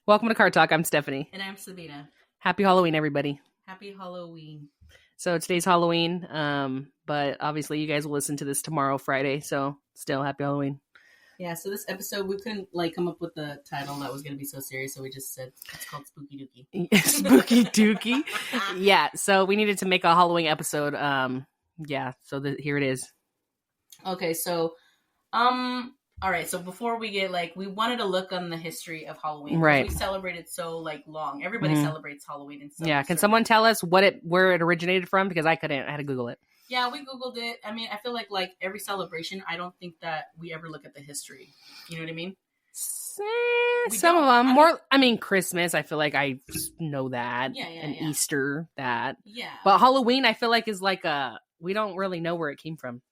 Welcome to Car Talk. I'm Stephanie. And I'm Sabina. Happy Halloween, everybody. Happy Halloween. So today's Halloween, but obviously you guys will listen to this tomorrow, Friday. So still happy Halloween. Yeah, so this episode, we couldn't come up with the title that was going to be so serious, so we just said it's called Spooky Dooky. Spooky Dooky. Yeah, so we needed to make a Halloween episode. Here it is. Okay, so, all right, so before we get, we wanted to look on the history of Halloween. Right. We celebrated so, long. Everybody celebrates Halloween. And so yeah, can someone tell us where it originated from? Because I couldn't. I had to Google it. Yeah, we Googled it. I mean, I feel like every celebration, I don't think that we ever look at the history. You know what I mean? Some of them. Christmas, I feel like I know that. Yeah. Easter, that. Yeah. But Halloween, I feel like is we don't really know where it came from.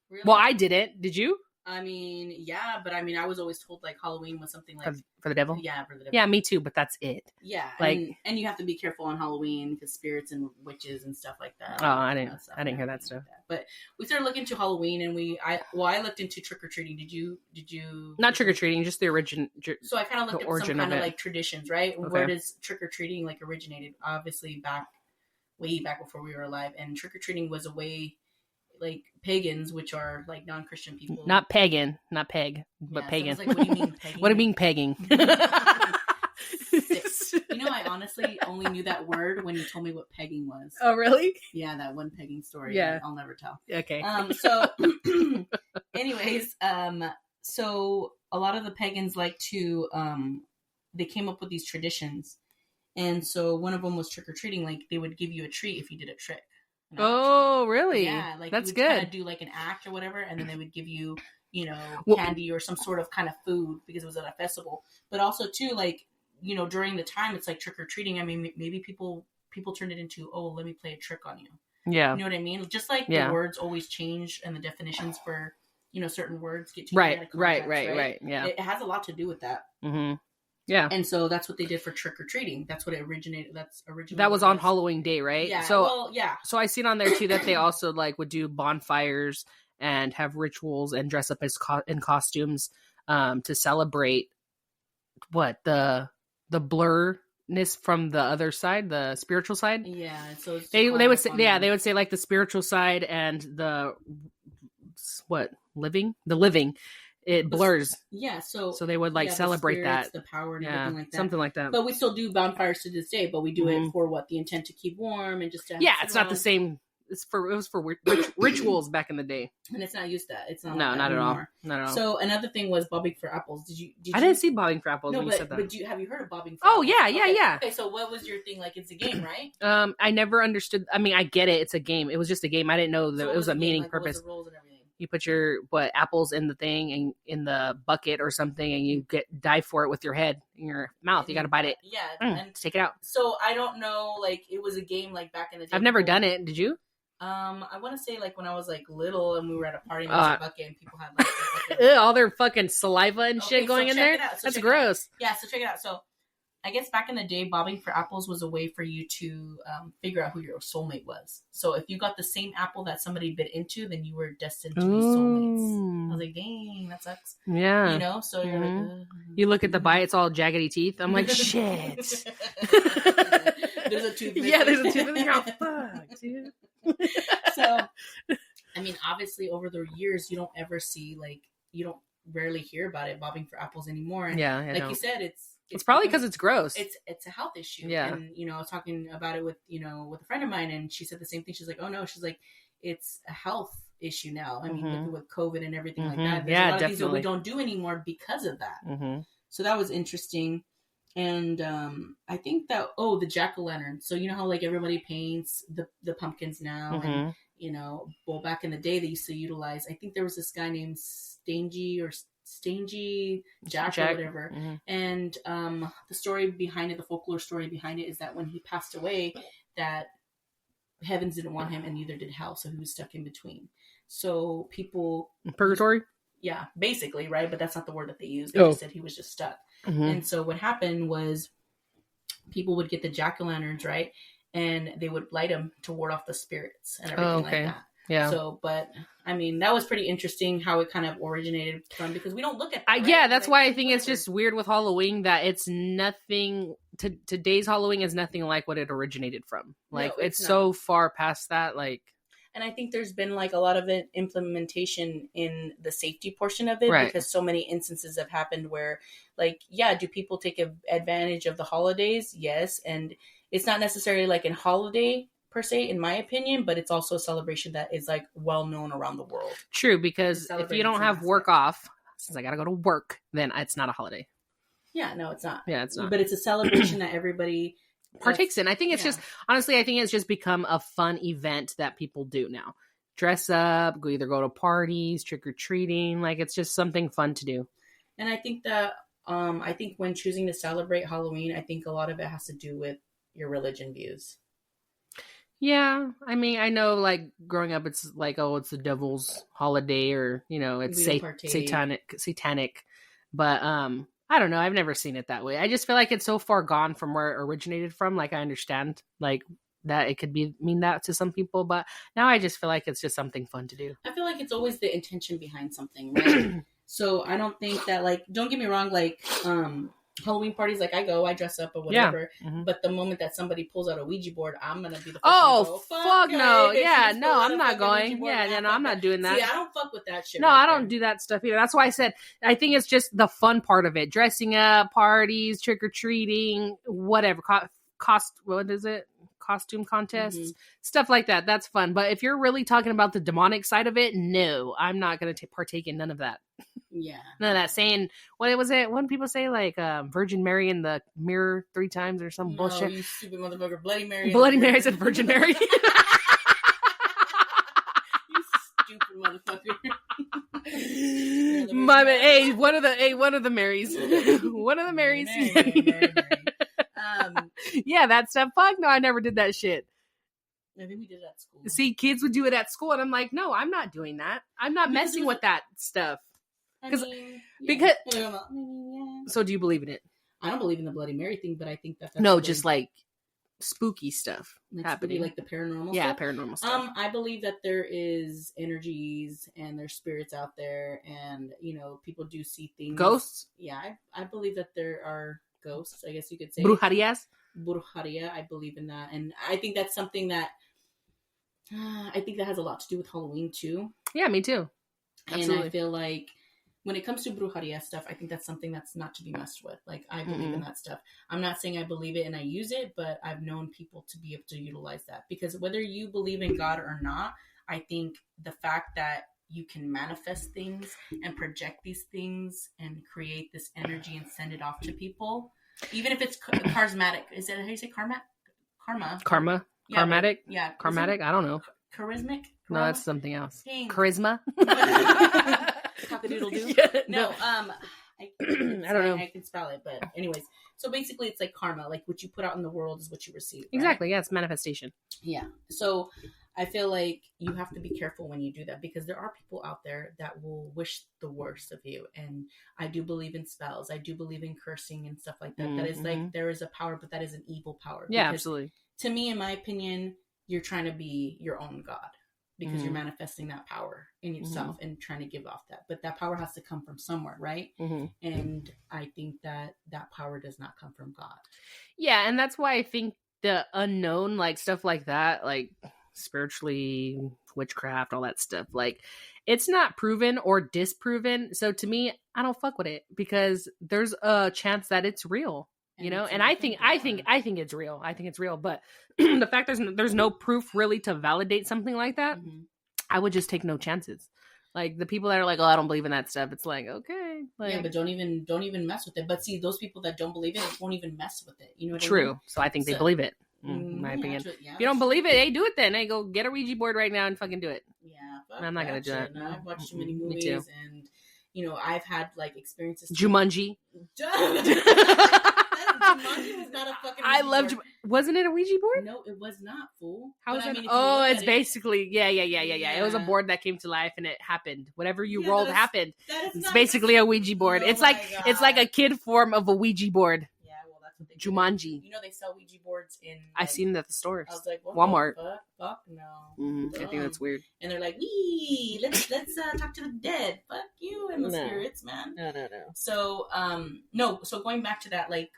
Really? Well, I didn't. Did you? I mean, yeah, but I mean, I was always told Halloween was something for the devil. Yeah, for the devil. Yeah, me too. But that's it. Yeah, and you have to be careful on Halloween because spirits and witches and stuff like that. Oh, I didn't hear that stuff. Like that. But we started looking into Halloween, and I looked into trick or treating. Did you? Not trick or treating, just the origin. So I kind of looked at some kind of traditions, right? Okay. Where does trick or treating originated? Obviously, way back before we were alive, and trick or treating was a way. Pagans, which are non-Christian people, not pagan, not peg, but pagan. So what do you mean pegging? What do you mean pegging? I honestly only knew that word when you told me what pegging was. Oh, really? Yeah, that one pegging story. Yeah, I'll never tell. Okay. So, anyways, so a lot of the pagans they came up with these traditions, and so one of them was trick or treating. They would give you a treat if you did a trick. Oh, really? Yeah, that's you would good. Kind of do an act or whatever, and then they would give you, candy or some sort of kind of food because it was at a festival. But also too, during the time, it's trick or treating. I mean, maybe people turned it into, oh, let me play a trick on you. Yeah, you know what I mean. Just the words always change and the definitions for certain words get changed. Right. Yeah, it has a lot to do with that. Mm-hmm. Yeah. And so that's what they did for trick or treating. That's what it originated. That was on Halloween Day, right? Yeah. So, yeah. So I seen on there too that they also would do bonfires and have rituals and dress up in costumes to celebrate the blurriness from the other side, the spiritual side. Yeah. So they would say the spiritual side and the living. It blurs. Yeah, so they would celebrate the spirits, the power and everything like that. Something like that. But we still do bonfires to this day, but we do it for the intent to keep warm and just to it's not the same. It was for rituals back in the day. And it's not used that. It's not not at anymore. all. Not at all. So another thing was bobbing for apples. I didn't see bobbing for apples when you said that. But have you heard of bobbing for apples? Oh, yeah. Okay, so what was your thing? It's a game, right? I never understood. I mean, I get it. It's a game. It was just a game. I didn't know that it was a meaning purpose. What was the rules and everything? You put your apples in the thing and in the bucket or something, and you dive for it with your head in your mouth. You got to bite it. Yeah, and take it out. So I don't know. It was a game back in the day. I've never done it. Did you? I want to say when I was little and we were at a party and there was a bucket and people had all their fucking saliva and shit going in there. That's gross. Yeah, so check it out. So I guess back in the day, bobbing for apples was a way for you to figure out who your soulmate was. So if you got the same apple that somebody bit into, then you were destined to be soulmates. I was like, dang, that sucks. Yeah. So you're like... You look at the bite, it's all jaggedy teeth. I'm like, shit. There's a tooth missing. Yeah, there's a tooth missing. Oh, fuck, dude. So, I mean, obviously, over the years, you don't ever see, you don't rarely hear about it, bobbing for apples anymore. And you said, it's probably because it's gross. It's a health issue. Yeah. And, I was talking about it with a friend of mine, and she said the same thing. She's like, oh, no. She's like, it's a health issue now. I mean, looking with COVID and everything like that. There's a lot of things that we don't do anymore because of that. So that was interesting. And I think that, the jack-o'-lantern. So you know how everybody paints the pumpkins now? And, back in the day, they used to utilize, I think there was this guy named Stangy Jack or whatever. And the story behind it, the folklore story behind it is that when he passed away, that heavens didn't want him and neither did hell. So he was stuck in between. So people... Purgatory? Yeah, basically, right? But that's not the word that they used. They just said he was just stuck. And so what happened was people would get the jack-o'-lanterns, right? And they would light them to ward off the spirits and everything like that. Yeah. So, but I mean, that was pretty interesting how it kind of originated from, because we don't look at that. Right? Yeah, that's why I think it's just weird with Halloween that it's nothing. Today's Halloween is nothing like what it originated from. Like, no, it's so far past that. Like, and I think there's been like a lot of implementation in the safety portion of it, right? Because so many instances have happened where, like, yeah, do people take advantage of the holidays? Yes, and it's not necessarily like in holiday per se, in my opinion, but it's also a celebration that is like well known around the world. True, because if you don't have work off, since I gotta go to work, then it's not a holiday. Yeah, no, it's not. Yeah, it's not. But it's a celebration that everybody partakes in. I think it's just, honestly, I think it's just become a fun event that people do now. Dress up, either go to parties, trick or treating. Like, it's just something fun to do. And I think that, I think when choosing to celebrate Halloween, I think a lot of it has to do with your religion views. Yeah, I mean, I know, like, growing up, it's like, oh, it's the devil's holiday, or, you know, it's satanic. But I don't know. I've never seen it that way. I just feel like it's so far gone from where it originated from. Like, I understand, like, that it could mean that to some people, but now I just feel like it's just something fun to do. I feel like it's always the intention behind something, right? So I don't think that, like, don't get me wrong, like, Halloween parties, like, I dress up or whatever, but the moment that somebody pulls out a Ouija board, I'm gonna be the first one to go, fuck no, yeah, no, I'm not going, yeah, no, I'm not doing that. See, I don't fuck with that shit. No, I don't do that stuff either. That's why I said I think it's just the fun part of it: dressing up, parties, trick or treating, whatever, what is it? Costume contests, stuff like that. That's fun. But if you're really talking about the demonic side of it, no, I'm not going to partake in none of that. Yeah. None of that saying, what was it? When people say, like, Virgin Mary in the mirror 3 times or some bullshit. You stupid motherfucker. Bloody Mary. Bloody Mary said Virgin Mary. You stupid motherfucker. Hey, one of the Marys. One of the Marys. Mary. Yeah, that stuff. Fuck no, I never did that shit. I think we did it at school. See, kids would do it at school, and I'm like, no, I'm not doing that. I'm not messing with that stuff. Because so do you believe in it? I don't believe in the Bloody Mary thing, but I think that's just like spooky stuff happening, like the paranormal stuff. Yeah, paranormal stuff. I believe that there is energies and there's spirits out there, and you know, people do see things. Ghosts? Yeah, I believe that there are ghosts, I guess you could say. Brujeria, I believe in that, and I think that's something that I think that has a lot to do with Halloween too. Yeah, me too. Absolutely. And I feel like when it comes to brujeria stuff, I think that's something that's not to be messed with. Like, I believe in that stuff. I'm not saying I believe it and I use it, but I've known people to be able to utilize that. Because whether you believe in God or not, I think the fact that you can manifest things and project these things and create this energy and send it off to people, even if it's charismatic. Is that how you say karma? Karma? Yeah, karmatic? Yeah. Karmatic? I don't know. Charismatic? No, that's something else. Dang. Charisma? Cock-a-doodle-doo? Yeah, no, I don't know. I can spell it, but anyways. So basically it's like karma. Like, what you put out in the world is what you receive. Right? Exactly, yeah, it's manifestation. Yeah. So I feel like you have to be careful when you do that, because there are people out there that will wish the worst of you. And I do believe in spells. I do believe in cursing and stuff like that. Mm-hmm. That is like, there is a power, but that is an evil power. Yeah, absolutely. To me, in my opinion, you're trying to be your own God, because you're manifesting that power in yourself and trying to give off that. But that power has to come from somewhere, right? And I think that power does not come from God. Yeah, and that's why I think the unknown, like stuff like that, like spiritually, witchcraft, all that stuff, like it's not proven or disproven. So to me, I don't fuck with it, because there's a chance that it's real. You know, and I think it's real. I think it's real. But the fact there's no proof really to validate something like that, I would just take no chances. Like the people that are like, oh, I don't believe in that stuff. It's like, okay, like, yeah, but don't even mess with it. But see, those people that don't believe it won't even mess with it. You know what True. I mean? So I think they believe it. In my opinion. If you don't believe it, hey, do it then. Hey, go get a Ouija board right now and fucking do it. Yeah, I'm not gonna do that. No, I've watched too many movies, and you know, I've had like experiences. Jumanji. Jumanji was not a fucking I loved. Wasn't it a Ouija board? No, it was not, fool. How is it? Oh, it's basically yeah. It was a board that came to life and it happened. Whatever you rolled happened. It's basically a Ouija board. It's like a kid form of a Ouija board. Yeah, well, that's Jumanji. You know they sell Ouija boards in. I've seen it at the stores. I was like, what Walmart. Fuck no. I think that's weird. And they're like, let's talk to the dead. Fuck you and the spirits, man. No. So no. So going back to that, like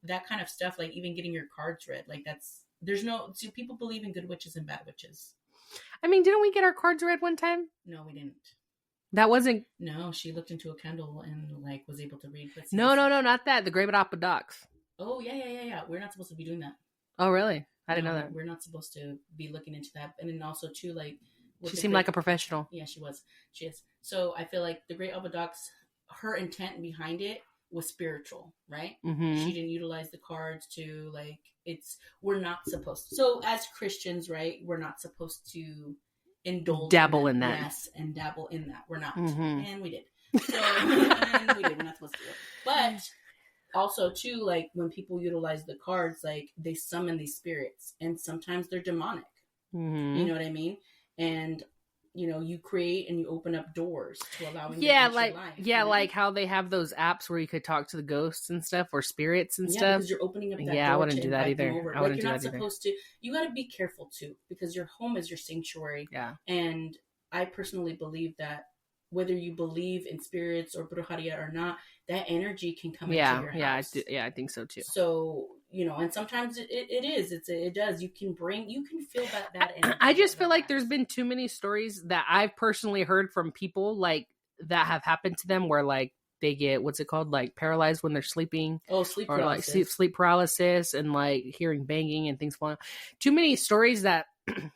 that kind of stuff, like even getting your cards read, like there's no. See, people believe in good witches and bad witches. I mean, didn't we get our cards read one time? No, we didn't. That wasn't. No, she looked into a candle and like was able to read. No, not that. The Great Docs. Oh yeah. We're not supposed to be doing that. Oh really? I didn't know that. We're not supposed to be looking into that. And then also too, like she seemed like a professional. Yeah, she was. She is. So I feel like the Great Docs, her intent behind it was spiritual, right? Mm-hmm. She didn't utilize the cards to like. We're not supposed to. So as Christians, right? We're not supposed to dabble in that. Yes, and dabble in that. We're not. Mm-hmm. And we did. So and we did. We're not supposed to do it. But also too, like when people utilize the cards, like they summon these spirits, and sometimes they're demonic. Mm-hmm. You know what I mean? And you know, you create and you open up doors to allowing them into your life. Yeah, like how they have those apps where you could talk to the ghosts and stuff or spirits and stuff. Because you're opening up that door. I wouldn't do that either. I wouldn't do that either. You're not supposed to. You got to be careful too, because your home is your sanctuary. Yeah. And I personally believe that whether you believe in spirits or brujeria or not, that energy can come into your house. I think so too. So, you know, and sometimes it does. You can feel that energy. I just feel like there's been too many stories that I've personally heard from people like that have happened to them where like they get, what's it called? Like paralyzed when they're sleeping. Oh, sleep paralysis. Or like sleep paralysis and like hearing banging and things falling out. Too many stories that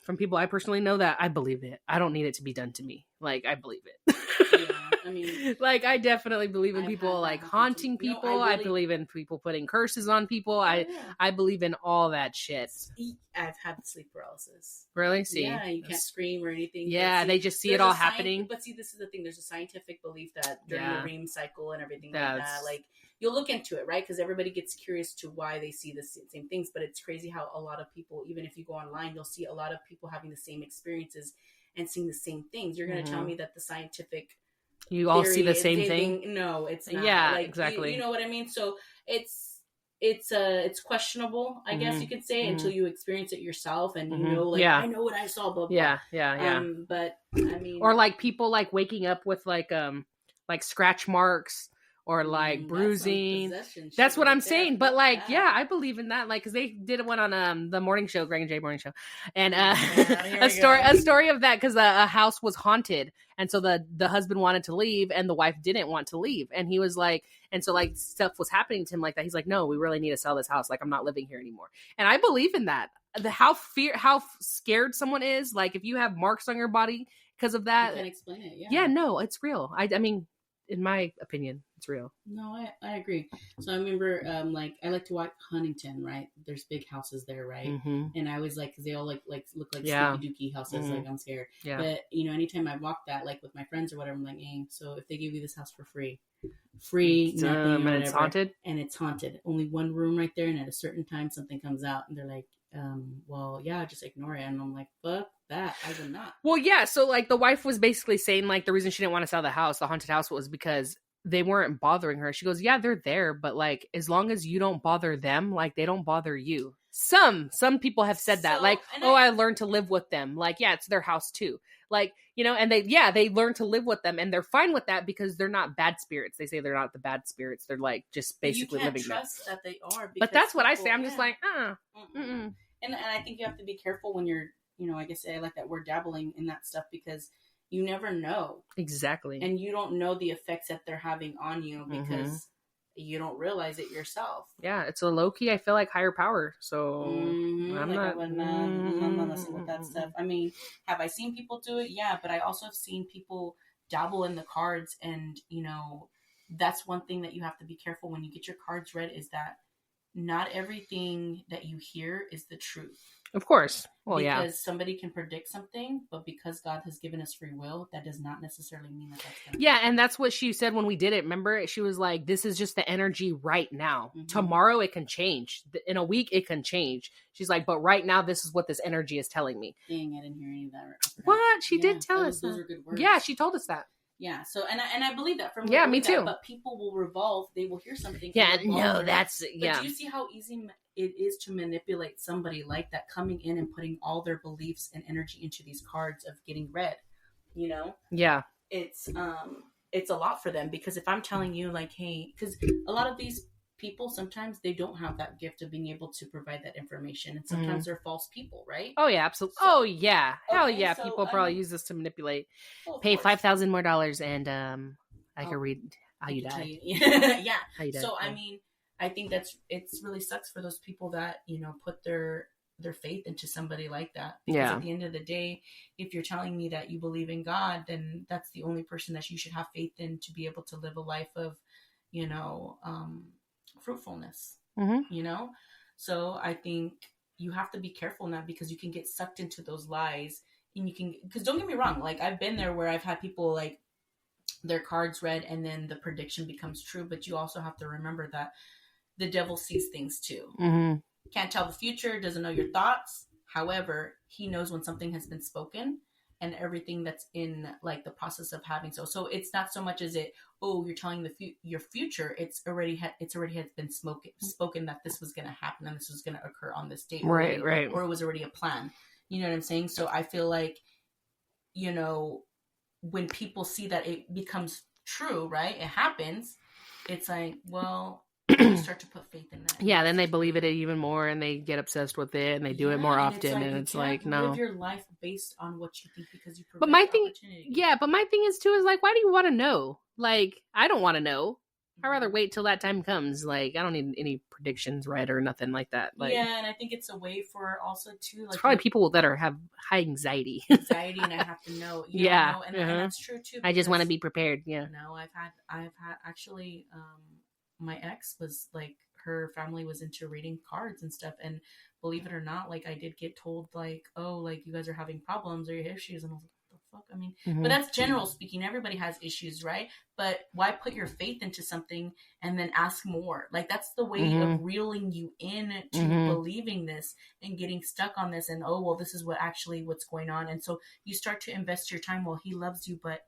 from people I personally know that I believe it. I don't need it to be done to me. Like I believe it. Yeah, I mean, like I definitely believe in people like haunting people. No, I believe in people putting curses on people. I believe in all that shit. I've had sleep paralysis. Really? See? Yeah, you can't scream or anything. Yeah, they just see it all happening. But see, this is the thing. There's a scientific belief that during the REM cycle and everything like that, like you'll look into it, right? Because everybody gets curious to why they see the same things. But it's crazy how a lot of people, even if you go online, you'll see a lot of people having the same experiences and seeing the same things. You're going to tell me that the scientific all see the same thing? No, it's not. Yeah, like, exactly. You know what I mean? So it's questionable, I guess you could say, until you experience it yourself and you know, like I know what I saw, blah blah. Yeah. But I mean, or like people like waking up with like scratch marks. Or like bruising. That's what I'm saying. But like, I believe in that. Like, because they did one on the morning show, Greg and Jay morning show, and a story of that because a house was haunted, and so the husband wanted to leave, and the wife didn't want to leave, and he was like, and so like stuff was happening to him like that. He's like, no, we really need to sell this house. Like, I'm not living here anymore. And I believe in that. How scared someone is. Like, if you have marks on your body because of that, you can explain it. Yeah, no, it's real. I mean. In my opinion, it's real. No, I agree. So I remember, like I like to watch Huntington, right? There's big houses there, right? Mm-hmm. And I was like, because they all like look like Sleepy Dooky houses. Like I'm scared. Yeah. But you know, anytime I walk that, like with my friends or whatever, I'm like, hey, so if they give you this house for free, nothing, and it's haunted, only one room right there, and at a certain time something comes out, and they're like, well, yeah, just ignore it. And I'm like, fuck that, I will not. Well, yeah, so like the wife was basically saying like the reason she didn't want to sell the haunted house was because they weren't bothering her. She goes, yeah, they're there, but like as long as you don't bother them, like they don't bother you. Some people have said that, like, I learned to live with them. Like, yeah, it's their house too. Like, you know, and they learn to live with them, and they're fine with that because they're not bad spirits. They say they're not the bad spirits. They're like just basically living there. You can't trust that they are. But that's what I say. I'm just like, And I think you have to be careful when you're, you know, like I say, I like that word dabbling in that stuff because you never know. Exactly. And you don't know the effects that they're having on you because you don't realize it yourself. Yeah, it's a low key, I feel like, higher power. So I'm not messing with that stuff. I mean, have I seen people do it? Yeah, but I also have seen people dabble in the cards, and you know, that's one thing that you have to be careful when you get your cards read is that not everything that you hear is the truth. Of course. Well, because somebody can predict something, but because God has given us free will, that does not necessarily mean that that's going to happen. And that's what she said when we did it. Remember? She was like, this is just the energy right now. Mm-hmm. Tomorrow it can change. In a week it can change. She's like, but right now this is what this energy is telling me. Dang, I didn't hear any of that. What? She did tell us those are good words. Yeah, she told us that. Yeah. So, and I believe that from yeah, me too. That, but people will revolve. They will hear something. Yeah, no, that's But do you see how easy it is to manipulate somebody like that, coming in and putting all their beliefs and energy into these cards of getting read? You know. Yeah. It's a lot for them, because if I'm telling you like, hey, because a lot of these people, sometimes they don't have that gift of being able to provide that information, and sometimes they're false people, right? Oh yeah, absolutely. So, oh yeah, hell yeah. So, people probably use this to manipulate. Pay $5,000 more, and I can read how you died. Yeah. How you died. So I mean, I think it's really sucks for those people that put their faith into somebody like that. Because at the end of the day, if you're telling me that you believe in God, then that's the only person that you should have faith in to be able to live a life of, fruitfulness. So I think you have to be careful now, because you can get sucked into those lies, and because don't get me wrong, like I've been there where I've had people like their cards read and then the prediction becomes true, but you also have to remember that the devil sees things too. Can't tell the future, doesn't know your thoughts. However, he knows when something has been spoken and everything that's in like the process of having. So it's not so much as you're telling your future. It's already has been spoken that this was going to happen and this was going to occur on this date. Right. Or it was already a plan. You know what I'm saying? So I feel like, when people see that it becomes true, right? It happens. It's like, well, you start to put faith in that. Yeah, then they believe it even more, and they get obsessed with it, and they do it more often, and it's like, no. Live your life based on what you think, because you provide but my thing is too is like, why do you want to know? Like, I don't want to know. I'd rather wait till that time comes. Like, I don't need any predictions read or nothing like that. Like, yeah, and I think it's a way for also too, like, it's probably people that have high anxiety. And I have to know. And that's true too. I just want to be prepared. Yeah. No, I've had actually. My ex was like, her family was into reading cards and stuff, and believe it or not, like I did get told like, oh, like you guys are having problems or your issues, and I was like, what the fuck? I mean, but that's general speaking. Everybody has issues, right? But why put your faith into something and then ask more? Like that's the way of reeling you in to believing this and getting stuck on this, and oh well, this is what's going on, and so you start to invest your time. Well, he loves you, but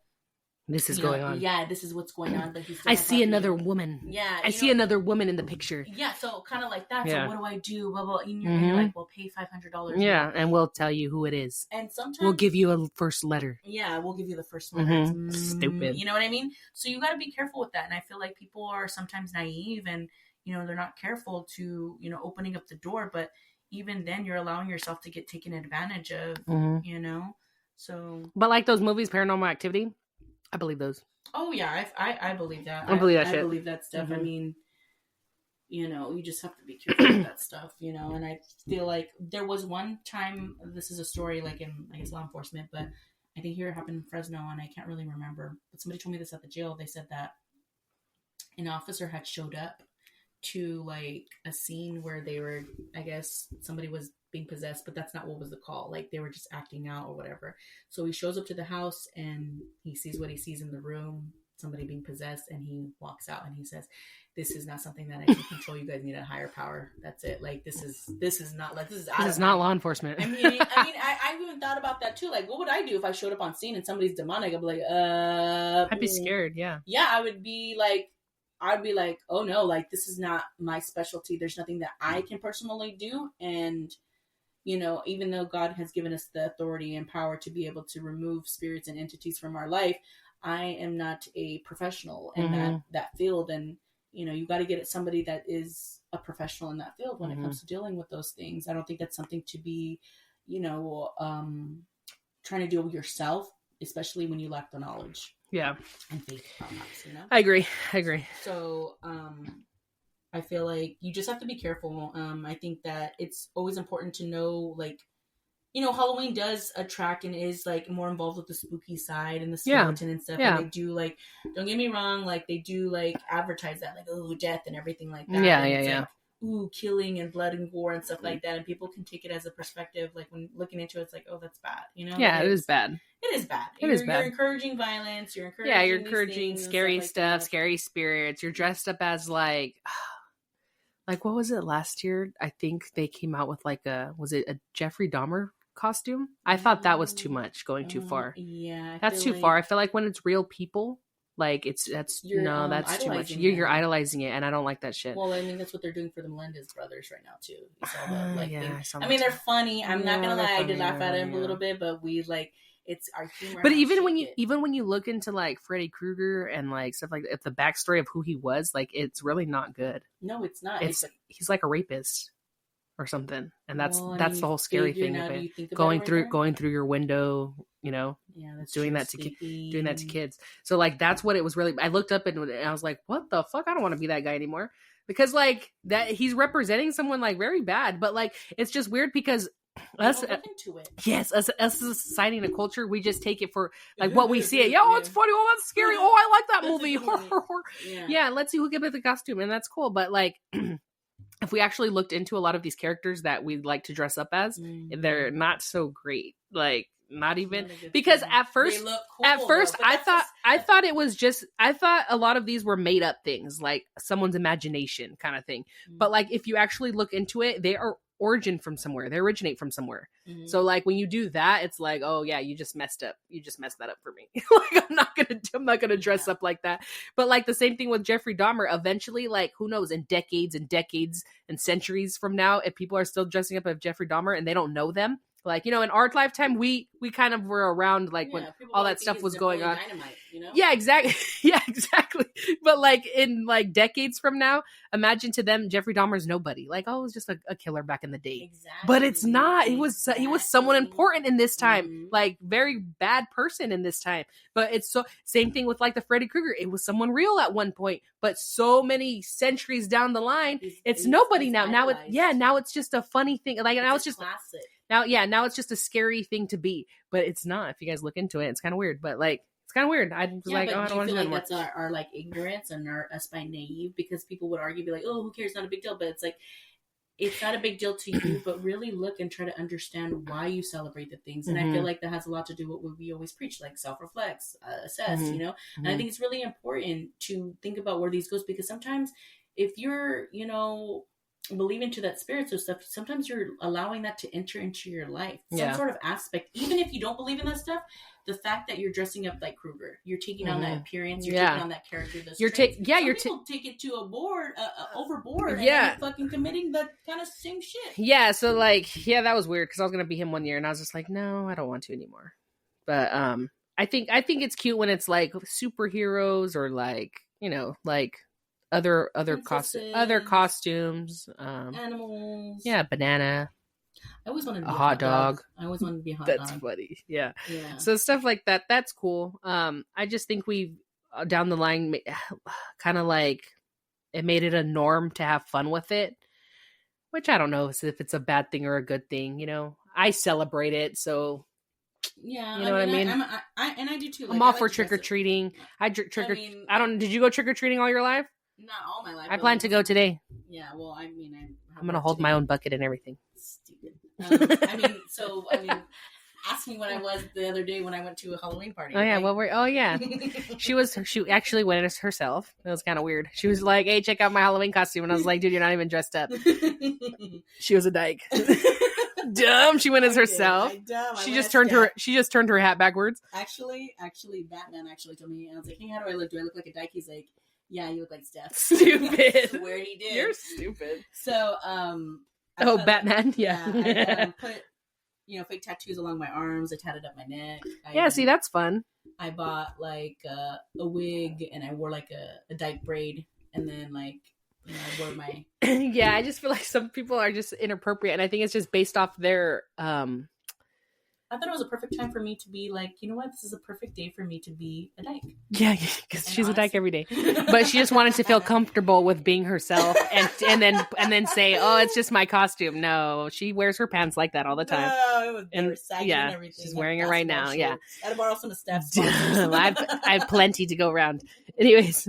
this is going on. Yeah, this is what's going on. But I see another woman. Yeah, I see another woman in the picture. Yeah, so kind of like that. Yeah. So what do I do? Blah, blah. And you're like, well, pay $500. Yeah, and we'll tell you who it is. And sometimes we'll give you a first letter. Yeah, we'll give you the first letter. Stupid. You know what I mean? So you got to be careful with that. And I feel like people are sometimes naive, and they're not careful to opening up the door. But even then, you're allowing yourself to get taken advantage of. So. But like those movies, Paranormal Activity, I believe those. Oh yeah, I believe that. I believe that shit. I believe that stuff. I mean, you just have to be careful with that stuff, And I feel like there was one time. This is a story like in law enforcement, but I think here it happened in Fresno, and I can't really remember. But somebody told me this at the jail. They said that an officer had showed up to like a scene where they were, I guess somebody was being possessed, but that's not what was the call. Like they were just acting out or whatever. So he shows up to the house and he sees what he sees in the room, somebody being possessed, and he walks out and he says, "This is not something that I can control. You guys need a higher power. That's it. Like this is not law enforcement." I mean, I even thought about that too. Like, what would I do if I showed up on scene and somebody's demonic? I'd be like, I'd be scared. Yeah. Yeah, I'd be like, oh no, like this is not my specialty. There's nothing that I can personally do. And, even though God has given us the authority and power to be able to remove spirits and entities from our life, I am not a professional in that field. And, you got to get at somebody that is a professional in that field when it comes to dealing with those things. I don't think that's something to be, trying to do yourself, especially when you lack the knowledge. Yeah. And faith, perhaps, I agree. So, I feel like you just have to be careful. I think that it's always important to know, like, Halloween does attract and is like more involved with the spooky side and the skeleton and stuff. Yeah. And they do like, don't get me wrong, like they do like advertise that, like, oh, death and everything like that. Yeah, and yeah. Like, ooh, killing and blood and gore and stuff like that. And people can take it as a perspective, like when looking into it, it's like, oh, that's bad. Yeah, it is bad. It is bad. It is bad. You're encouraging violence. You're encouraging scary stuff, scary spirits. You're dressed up as like what was it last year? I think they came out with was it a Jeffrey Dahmer costume. I thought that was too much, going too far. Yeah. That's too far. I feel like when it's real people, like that's too much. You're idolizing it, and I don't like that shit. Well, I mean, that's what they're doing for the Melendez brothers right now too. You saw the, I mean, they're funny. I'm not gonna lie, I did laugh at him a little bit, but we like it's our humor. But even when you look into like Freddy Krueger and like stuff like that, the backstory of who he was, like it's really not good. No, it's not. He's like a rapist or something, and that's the whole scary thing of it. Going through your window, doing that to kids. So like that's what it was really. I looked up and I was like, what the fuck? I don't want to be that guy anymore, because like that he's representing someone like very bad. But like it's just weird because us as a society and a culture, we just take it for like what we see it. It's funny. Oh, that's scary. Oh, I like that movie. Yeah, let's see who gets the costume, and that's cool. But like. If we actually looked into a lot of these characters that we like to dress up as, they're not so great. Like, not even because at first, I thought a lot of these were made up things, like someone's imagination kind of thing. But like, if you actually look into it, they are they originate from somewhere. So like when you do that, it's like, oh yeah, you just messed up. You just messed that up for me. Like I'm not gonna dress up like that. But like the same thing with Jeffrey Dahmer. Eventually, like who knows, in decades and centuries from now, if people are still dressing up as Jeffrey Dahmer and they don't know them, like, in our lifetime, we kind of were around, like, when all that stuff was going on. Dynamite, Yeah, exactly. Yeah, exactly. But, like, in, like, decades from now, imagine to them, Jeffrey Dahmer's nobody. Like, oh, it was just a killer back in the day. Exactly. But it's not. He was someone important in this time. Like, very bad person in this time. But it's same thing with, like, the Freddy Krueger. It was someone real at one point. But so many centuries down the line, it's nobody now. Now it's just a funny thing. Like, now it's just classic. Now it's just a scary thing to be, but it's not. If you guys look into it, it's kind of weird. But like, it's kind of weird. I was like, oh, I don't want to do that anymore. That's our like ignorance and us being naive, because people would argue, be like, oh, who cares? Not a big deal. But it's like, it's not a big deal to you, but really look and try to understand why you celebrate the things. And I feel like that has a lot to do with what we always preach, like self-reflect, assess, And I think it's really important to think about where these goes, because sometimes if you're, believe into that spiritual stuff, sometimes you're allowing that to enter into your life, some sort of aspect. Even if you don't believe in that stuff, the fact that you're dressing up like Krueger, you're taking on that appearance, you're taking on that character. People take it to overboard, and you're fucking committing the kind of same shit. Yeah, so like, that was weird because I was gonna be him one year, and I was just like, no, I don't want to anymore. But I think it's cute when it's like superheroes or like like. Other costumes, animals. Yeah, banana. I always wanted to be a hot dog. I always wanted to be a hot dog. That's funny. Yeah. So stuff like that. That's cool. I just think we've down the line kind of like it made it a norm to have fun with it, which I don't know if it's a bad thing or a good thing. I celebrate it, so. Yeah, you know what I mean. I do too. Like, I'm all for trick or treating. Did you go trick or treating all your life? Not all my life. I plan to go today. Yeah, well, I'm gonna hold my own bucket and everything. Stupid. Ask me what I was the other day when I went to a Halloween party. Oh yeah, she actually went as herself. It was kind of weird. She was like, "Hey, check out my Halloween costume," and I was like, "Dude, you're not even dressed up." She was a dyke. Dumb. She went as herself. She just turned her hat backwards. Actually, Batman actually told me. I was like, "Hey, how do I look? Do I look like a dyke?" He's like, "Yeah, you look like Steph." Stupid. Swear he did. You're stupid. So, Batman. Yeah. I put, fake tattoos along my arms. I tatted up my neck. See, that's fun. I bought like a wig, and I wore like a dyke braid, and then like. I wore my. Yeah, I just feel like some people are just inappropriate, and I think it's just based off their. I thought it was a perfect time for me to be like, you know what? This is a perfect day for me to be a dyke. Yeah, because she's a dyke every day, but she just wanted to feel comfortable with being herself, and then say, "Oh, it's just my costume." No, she wears her pants like that all the time. No, it was and everything. She's wearing it right now. Yeah, I had to borrow some of Steph's. I have plenty to go around. Anyways,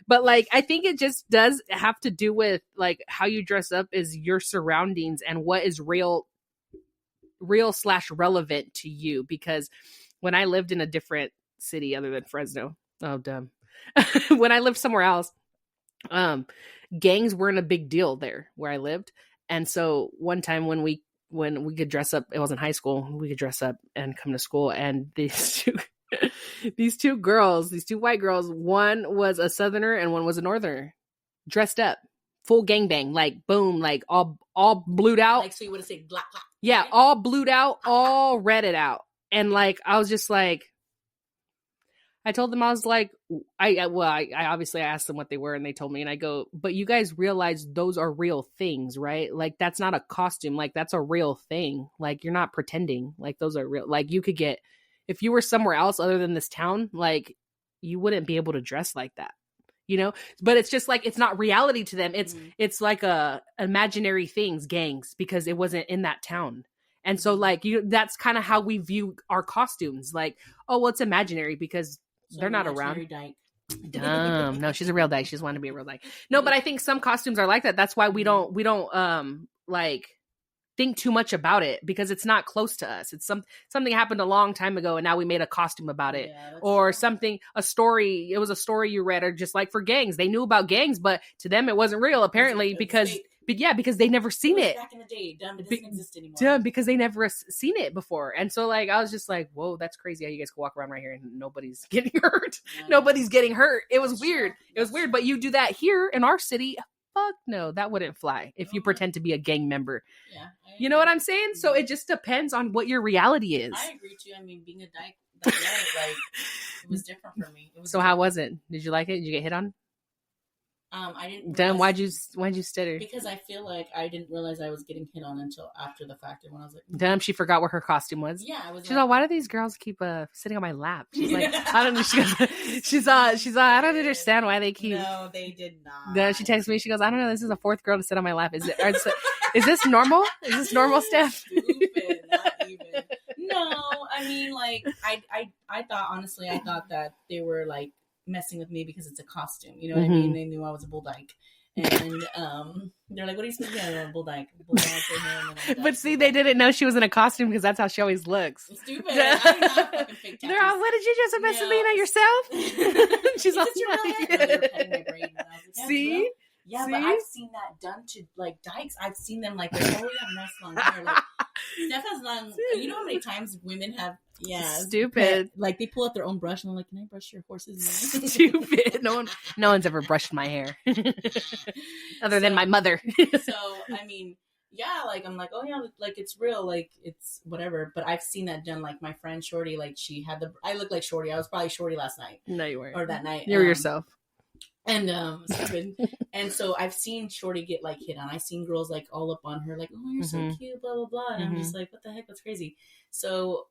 but like, I think it just does have to do with like how you dress up is your surroundings and what is real / relevant to you. Because when I lived in a different city other than Fresno, when I lived somewhere else, gangs weren't a big deal there where I lived. And so one time when we when we could dress up. It wasn't high school. We could dress up and come to school. And these two girls, these two white girls, one was a Southerner and one was a Northerner, dressed up, full gangbang, like boom, like all blued out. Like, so you would have said black. Yeah, all blued out, all redded out. And like, I was just like, I told them, I was like, I obviously I asked them what they were and they told me, and I go, but you guys realize those are real things, right? Like, that's not a costume. Like, that's a real thing. Like, you're not pretending. Like, those are real. Like, you could get, if you were somewhere else other than this town, like, you wouldn't be able to dress like that, you know? But it's just like, it's not reality to them. It's like a imaginary things, gangs, because it wasn't in that town. And so like, that's kind of how we view our costumes. Like, oh, well, it's imaginary because they're not around. Dyke. Dumb. No, she's a real dyke. She just wanted to be a real dyke. No, but I think some costumes are like that. That's why we don't like think too much about it, because it's not close to us. It's something happened a long time ago and now we made a costume about it. Yeah, or something, a story. It was a story you read, or just like for gangs. They knew about gangs, but to them it wasn't real apparently because they never seen it. Back in the day, dumb, it doesn't exist anymore. Dumb, because they never seen it before. And so like, I was just like, whoa, that's crazy how you guys can walk around right here and nobody's getting hurt. Yeah. Nobody's getting hurt. It was weird. It was weird. But you do that here in our city, fuck no, that wouldn't fly if you pretend to be a gang member. Yeah. You know what I'm saying? So it just depends on what your reality is. I agree too. I mean, being a dyke, like, it was different for me. So how was it? Did you like it? Did you get hit on? I didn't. Then why'd you stutter? Because I feel like I didn't realize I was getting hit on until after the fact, and when I was like, damn, she forgot what her costume was. Yeah, I was. She's like, why do these girls keep sitting on my lap? She's like, I don't know. She goes, I don't understand why they keep. No, they did not. Then she texts me. She goes, I don't know. This is the fourth girl to sit on my lap. Is this normal? Is this normal, Steph? Stupid, not even. No, I mean, like, I thought, honestly, that they were like messing with me because it's a costume, you know what I mean? They knew I was a bull dyke, and they're like, what are you supposed to be? I'm a bull dyke for him. But see, they didn't know she was in a costume because that's how she always looks. Stupid. I'm not fucking fake tattoos. They're all, what did you just invest in being at yourself? She's all like, they were petting my brain, and I was like, see? Yeah, see? But I've seen that done to like dykes. I've seen them like, they always have nice long hair. Like, Steph has long. You know how many times women have? Yeah, stupid. Like they pull out their own brush and I'm like, "Can I brush your horse's hair?" Stupid. No one's ever brushed my hair, other than my mother. So I mean, yeah, like I'm like, oh yeah, like it's real, like it's whatever. But I've seen that done. Like my friend Shorty, like she had I looked like Shorty. I was probably Shorty last night. No, you weren't. Or that night. You were yourself. And and so I've seen Shorty get like hit on. I've seen girls like all up on her, like, oh, you're so cute, blah blah blah. And I'm just like, what the heck? That's crazy. So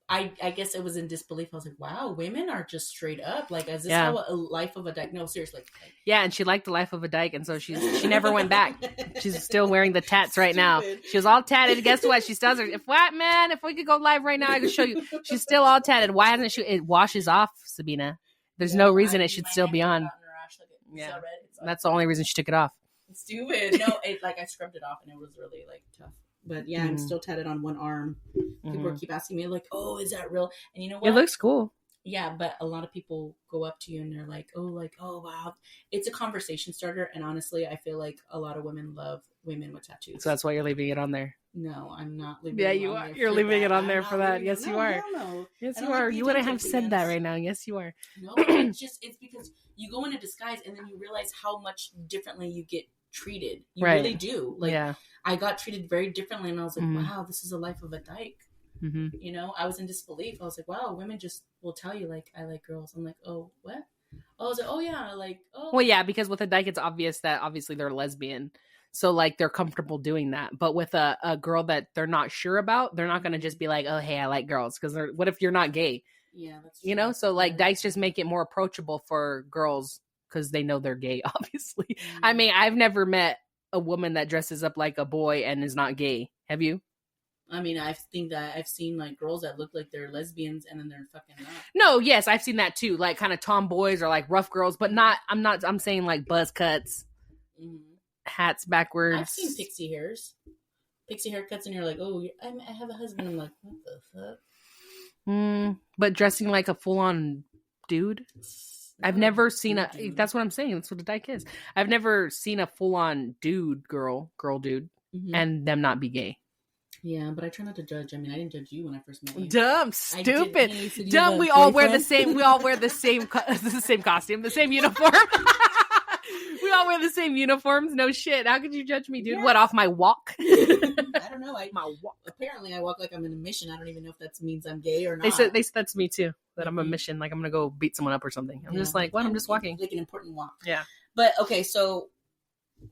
I guess I was in disbelief. I was like, wow, women are just straight up. Like, is this how a life of a dyke? No, seriously. Like, yeah, and she liked the life of a dyke, and so she never went back. She's still wearing the tats right now. She was all tatted. Guess what? She still if we could go live right now, I could show you. She's still all tatted. Why hasn't she? It washes off, Sabina. There's no reason it should still be on. Yeah, that's the only reason she took it off. Stupid. No, I scrubbed it off and it was really like tough. But yeah, I'm still tatted on one arm. People keep asking me like, "Oh, is that real?" And you know what? It looks cool. Yeah, but a lot of people go up to you and they're like, "Oh, wow." It's a conversation starter, and honestly, I feel like a lot of women love women with tattoos. So that's why you're leaving it on there. No, I'm not leaving. Yeah, you are. You're leaving it on there for that. Yes, you are. No. Yes, you are. You wouldn't have said that right now. Yes, you are. No, it's because you go into disguise and then you realize how much differently you get treated. You really do. Like, I got treated very differently, and I was like, wow, this is a life of a dyke. You know, I was in disbelief. I was like, wow, women just will tell you like, I like girls. I'm like, oh, what? I was like, oh yeah, like, oh. Well, yeah, because with a dyke, it's obvious that obviously they're lesbian. So, like, they're comfortable doing that. But with a girl that they're not sure about, they're not going to just be like, oh, hey, I like girls. Because what if you're not gay? Yeah, that's true. You know? So, like, dykes just make it more approachable for girls because they know they're gay, obviously. I mean, I've never met a woman that dresses up like a boy and is not gay. Have you? I mean, I think that I've seen, like, girls that look like they're lesbians and then they're fucking not. No, yes, I've seen that, too. Like, kind of tomboys or, like, rough girls. But I'm saying, like, buzz cuts. Hats backwards. I've seen pixie haircuts, and you're like, oh, I have a husband. I'm like, what the fuck? But dressing like a full-on dude? I've never seen that's what I'm saying. That's what a dyke is. I've never seen a full-on dude, girl dude, and them not be gay. Yeah, but I try not to judge. I mean, I didn't judge you when I first met you. Dumb, stupid, dumb. We all wear the same. We all wear the same costume, the same uniform. We all wear the same uniforms. No shit. How could you judge me, dude? Yeah. What, off my walk? I don't know. My walk. Apparently, I walk like I'm in a mission. I don't even know if that means I'm gay or not. They said that to me too. That I'm a mission. Like I'm gonna go beat someone up or something. I'm just like, what? I'm just walking. Like an important walk. Yeah. But okay, so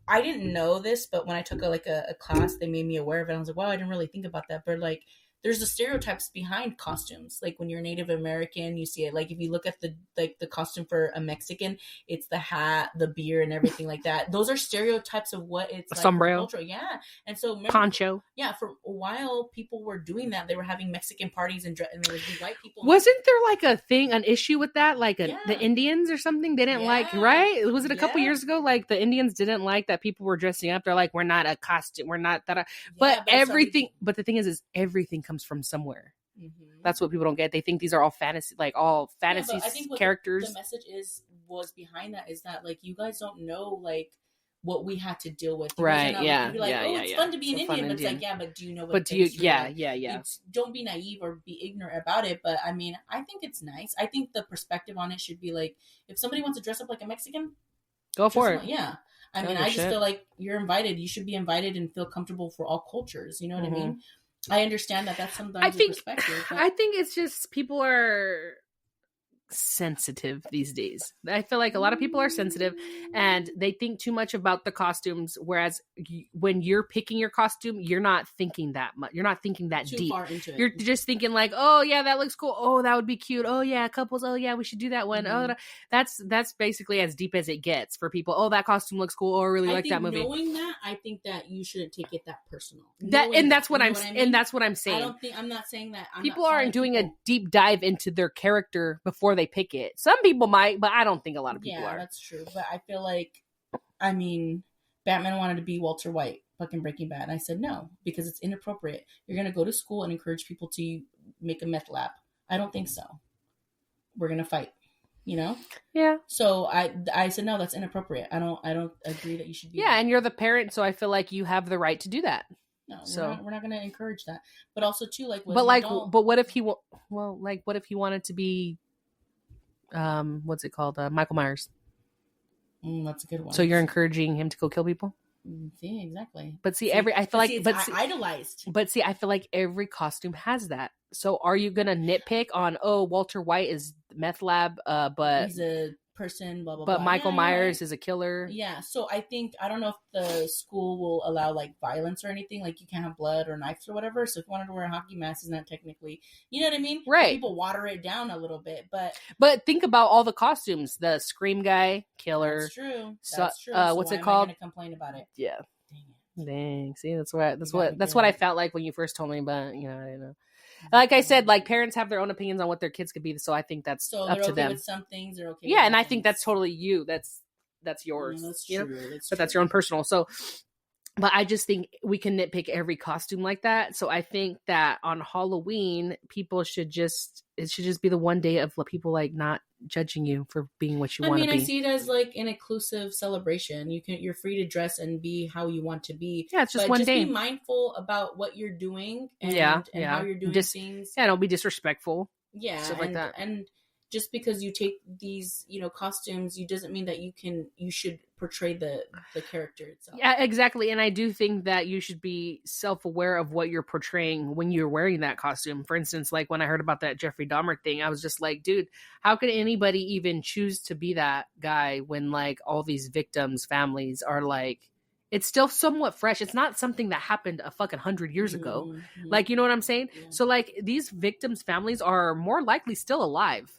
I didn't know this, but when I took a class, they made me aware of it. I was like, wow, I didn't really think about that. But like, there's the stereotypes behind costumes. Like when you're Native American, you see it. Like if you look at the costume for a Mexican, it's the hat, the beard, and everything like that. Those are stereotypes of what it's like. Sombrero. Yeah. And so remember, poncho. Yeah, for a while people were doing that. They were having Mexican parties and there would be white people. Wasn't there like an issue with that? Like the Indians or something? They didn't like, right? Was it a couple years ago? Like the Indians didn't like that people were dressing up. They're like, we're not a costume. We're not that. But everything. But the thing is everything comes from somewhere. Mm-hmm. That's what people don't get. They think these are all fantasy, I think characters. The message was behind that is that like you guys don't know like what we had to deal with. Right. Yeah. Like, it's fun to be an Indian, but it's like, but do you know what? But do you? Yeah. Don't be naive or be ignorant about it. But I mean, I think it's nice. I think the perspective on it should be like, if somebody wants to dress up like a Mexican, go for it. Yeah. I mean, I just feel like you're invited. You should be invited and feel comfortable for all cultures. You know what I mean? I understand that that's sometimes a perspective. But I think it's just people are sensitive these days. I feel like a lot of people are sensitive and they think too much about the costumes, whereas when you're picking your costume, you're not thinking that much. You're not thinking that too deep. Far into it. You're just thinking like, oh yeah, that looks cool. Oh, that would be cute. Oh yeah, couples. Oh yeah, we should do that one. Mm-hmm. Oh, that's basically as deep as it gets for people. Oh, that costume looks cool. Oh, I really like that movie. Knowing that, I think that you shouldn't take it that personal. That's what I'm saying. I'm not saying that. People aren't doing a deep dive into their character before they pick it. Some people might, but I don't think a lot of people are. Yeah, that's true. But I feel like, I mean, Batman wanted to be Walter White, fucking Breaking Bad. And I said no, because it's inappropriate. You're going to go to school and encourage people to make a meth lab. I don't think so. We're going to fight, you know? Yeah. So I said, no, that's inappropriate. I don't agree that you should be. Yeah, and you're the parent, so I feel like you have the right to do that. No, we're not going to encourage that. But also too, like, but what if he what if he wanted to be what's it called? Michael Myers. That's a good one. So you're encouraging him to go kill people? See, exactly. But idolized. But see, I feel like every costume has that. So are you gonna nitpick on, oh, Walter White is meth lab, but he's a person, blah blah but blah. Michael Myers is a killer? Yeah. So I don't know if the school will allow like violence or anything, like you can't have blood or knives or whatever. So if you wanted to wear a hockey mask, is not technically, you know what I mean? Right. People water it down a little bit, but think about all the costumes. The Scream guy, killer. That's true. That's true. So what's it called? I'm gonna complain about it. Yeah. Dang. See, that's what I felt like when you first told me, but I didn't know. Like I said, like parents have their own opinions on what their kids could be, so I think that's up to them. With some things, they're okay. Yeah, and I think that's totally you. That's yours. That's true. That's your own personal. So, but I just think we can nitpick every costume like that. So I think that on Halloween, it should just be the one day of people like not judging you for being what you want to be. I see it as like an inclusive celebration. You're free to dress and be how you want to be. Yeah, it's just one day. Be mindful about what you're doing and how you're doing things. Yeah, don't be disrespectful. Yeah, stuff like that. And just because you take these, costumes, you doesn't mean that you should portray the character itself. Yeah, exactly. And I do think that you should be self-aware of what you're portraying when you're wearing that costume. For instance, like when I heard about that Jeffrey Dahmer thing, I was just like, dude, how could anybody even choose to be that guy when like all these victims' families are like, it's still somewhat fresh. It's not something that happened a fucking 100 years ago. Mm-hmm. Like, you know what I'm saying? Yeah. So like these victims' families are more likely still alive.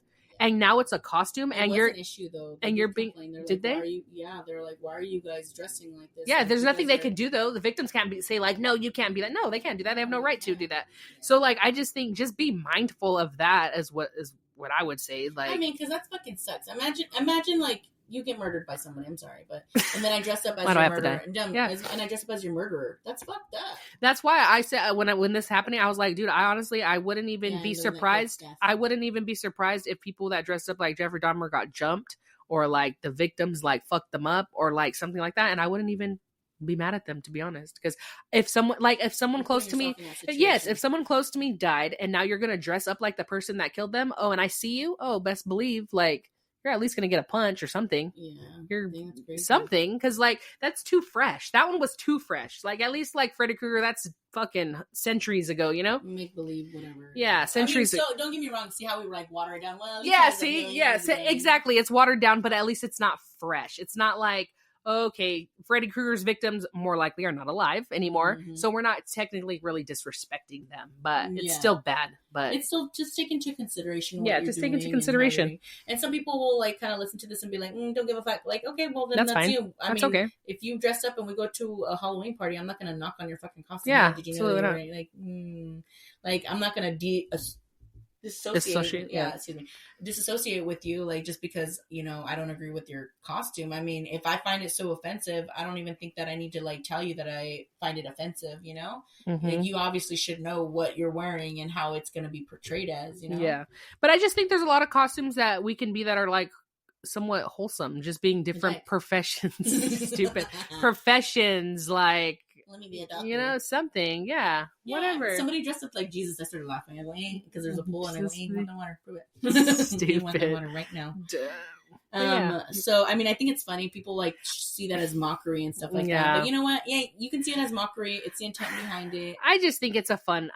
And now it's a costume, and you're an issue though. And you're being. Did they? They're like, why are you guys dressing like this? Yeah, like, there's nothing they can do though. The victims can't say like, no, you can't be that. No, they can't do that. They have no right to do that. So like, I just think just be mindful of that is what I would say. Like, I mean, because that fucking sucks. Imagine like you get murdered by somebody. I'm sorry, and then I dress up as your murderer. And I dress up as your murderer. That's fucked up. That's why I said when this happening, I was like, dude, I wouldn't even be surprised. I wouldn't even be surprised if people that dressed up like Jeffrey Dahmer got jumped, or like the victims like fucked them up, or like something like that, and I wouldn't even be mad at them, to be honest. Because if someone close to me, if someone close to me died, and now you're gonna dress up like the person that killed them, and I see you, best believe like you're at least gonna get a punch or something. Yeah, you're something, because like that's too fresh. That one was too fresh. Like at least like Freddy Krueger, that's fucking centuries ago, make believe, whatever. Yeah, centuries. So don't get me wrong. See how we like water it down? Well, exactly. It's watered down, but at least it's not fresh. It's not like, okay, Freddy Krueger's victims more likely are not alive anymore, so we're not technically really disrespecting them, but it's still bad. But it's still just take into consideration. Just take into consideration. And some people will like kind of listen to this and be like, don't give a fuck. Like, okay, well then that's fine. You. That's okay. If you dress up and we go to a Halloween party, I'm not gonna knock on your fucking costume. Yeah, did you know absolutely not. Like, like I'm not gonna disassociate with you, like just because I don't agree with your costume. I mean, if I find it so offensive, I don't even think that I need to like tell you that I find it offensive. Like you obviously should know what you're wearing and how it's going to be portrayed as. Yeah, but I just think there's a lot of costumes that we can be that are like somewhat wholesome, just being different professions. Stupid professions, like. Let me be a doctor. Something. Yeah. Whatever. Somebody dressed up like Jesus. I started laughing. I go, because there's a pool, and I go, want the water. Prove it. Stupid. Want the water right now. So, I mean, I think it's funny. People like see that as mockery and stuff like that. But you know what? Yeah, you can see it as mockery. It's the intent behind it. I just think it's a fun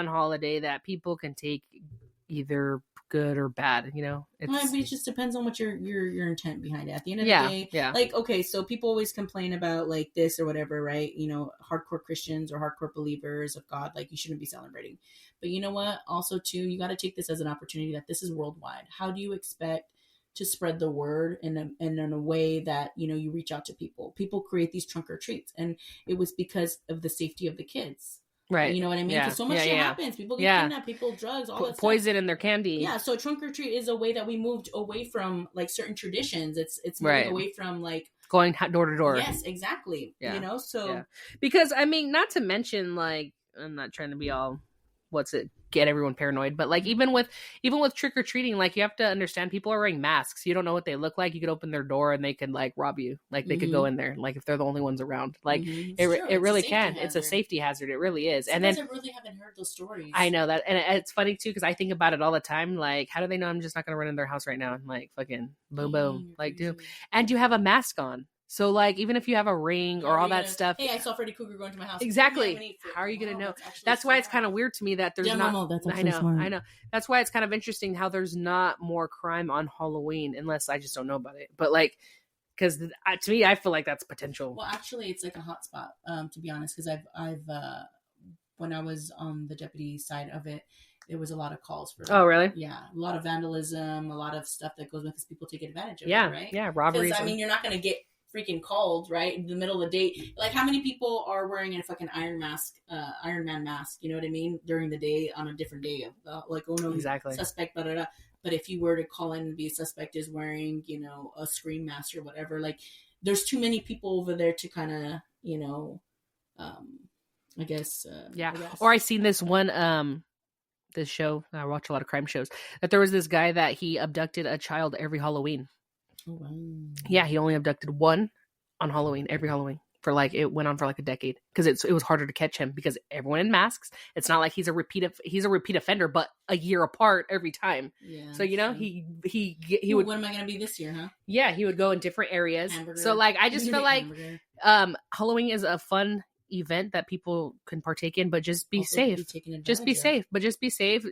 holiday that people can take either good or bad, it just depends on what your intent behind it. At the end of the day, like, okay, so people always complain about like this or whatever, right? Hardcore Christians or hardcore believers of God, like you shouldn't be celebrating. But you know what? Also, too, you got to take this as an opportunity that this is worldwide. How do you expect to spread the word in a way that you reach out to people? People create these trunk or treats, and it was because of the safety of the kids. Right. You know what I mean? Because so much shit happens. People get kidnapped, people drugs, all that stuff. Poison in their candy. Yeah, so trunk or treat is a way that we moved away from like certain traditions. It's moving away from like going door to door. Yes, exactly. Yeah. So because I mean, not to mention like I'm not trying to be all get everyone paranoid, but like even with trick or treating, like you have to understand people are wearing masks. You don't know what they look like. You could open their door and they could like rob you. Like they could go in there, like if they're the only ones around. Like it really can. It's a safety hazard. It really is. And then I really haven't heard those stories. I know that, and it's funny too because I think about it all the time. Like, how do they know I'm just not going to run in their house right now and like fucking boom boom, like do? And you have a mask on. So, like, even if you have a ring or all that stuff. Hey, I saw Freddy Krueger going to my house. Exactly. How are you going to know? That's why it's kind of weird to me that there's not. Mama, that's actually smart. I know. That's why it's kind of interesting how there's not more crime on Halloween, unless I just don't know about it. But, like, because to me, I feel like that's potential. Well, actually, it's like a hot spot, to be honest, because I've when I was on the deputy side of it, there was a lot of calls for. Oh, really? Yeah, a lot of vandalism, a lot of stuff that goes with because people take advantage of it, right? Yeah, robberies. I mean, you're not going to get freaking called right in the middle of the day. Like, how many people are wearing a fucking Iron Man mask? You know what I mean? During the day, on a different day, like, oh no, exactly, suspect, blah, blah, blah. But if you were to call in and be a suspect is wearing, a scream mask or whatever, like, there's too many people over there to kind of, I guess. Or I seen this one, this show. I watch a lot of crime shows. That there was this guy that he abducted a child every Halloween. Oh, wow. Yeah, he only abducted one on Halloween, every Halloween. For like, it went on for like a decade because it was harder to catch him because everyone in masks. It's not like he's a repeat offender, but a year apart every time. Yeah. So he would. When am I going to be this year, huh? Yeah, he would go in different areas. Hamburger. So like, I just feel like Halloween is a fun event that people can partake in, but just be safe. Just be safe, but just be safe.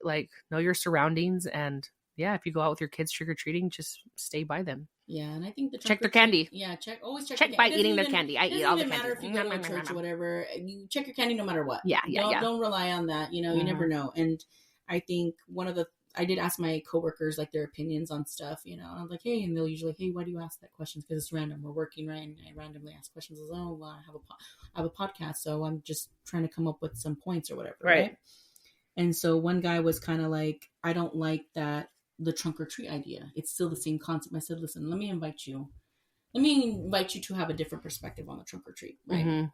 Like, know your surroundings, and yeah, if you go out with your kids trick or treating, just stay by them. Yeah, and I think check their candy. Yeah, always check by eating their candy. I eat all the candy. It doesn't matter if you go to a church or whatever. You check your candy no matter what. Yeah. Don't rely on that. You never know. And I think I did ask my coworkers like their opinions on stuff. I'm like, hey, and they'll usually, hey, why do you ask that question? Because it's random. We're working, right? And I randomly ask questions. I was, well, I have a podcast, so I'm just trying to come up with some points or whatever. Right. And so one guy was kind of like, I don't like that. The trunk or treat idea. It's still the same concept. I said, listen, let me invite you to have a different perspective on the trunk or treat, right? Mm-hmm.